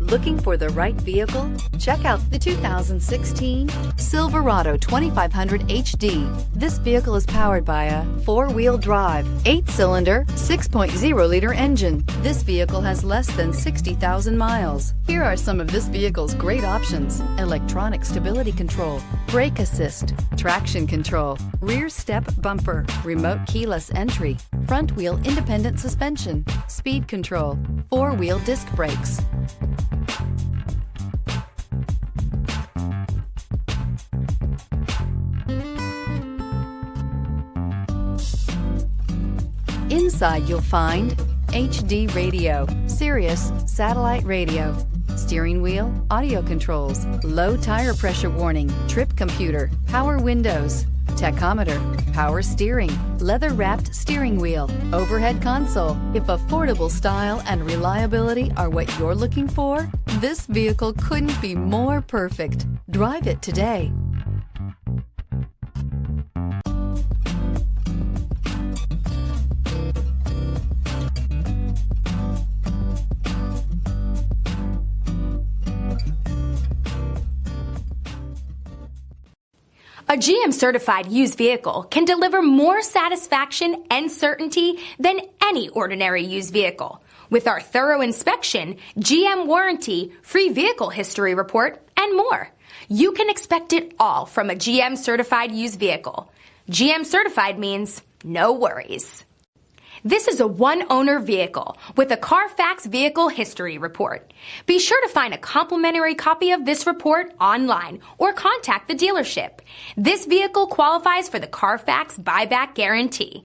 Looking for the right vehicle? Check out the 2016 Silverado 2500HD. This vehicle is powered by a 4-wheel drive, 8-cylinder, 6.0-liter engine. This vehicle has less than 60,000 miles. Here are some of this vehicle's great options: electronic stability control, brake assist, traction control, rear step bumper, remote keyless entry, front wheel independent suspension, speed control, 4-wheel disc brakes. Inside you'll find HD radio, Sirius satellite radio, steering wheel audio controls, low tire pressure warning, trip computer, power windows, tachometer, power steering, leather-wrapped steering wheel, overhead console. If affordable style and reliability are what you're looking for, this vehicle couldn't be more perfect. Drive it today. A GM-certified used vehicle can deliver more satisfaction and certainty than any ordinary used vehicle. With our thorough inspection, GM warranty, free vehicle history report, and more. You can expect it all from a GM-certified used vehicle. GM-certified means no worries. This is a one-owner vehicle with a CARFAX vehicle history report. Be sure to find a complimentary copy of this report online or contact the dealership. This vehicle qualifies for the CARFAX buyback guarantee.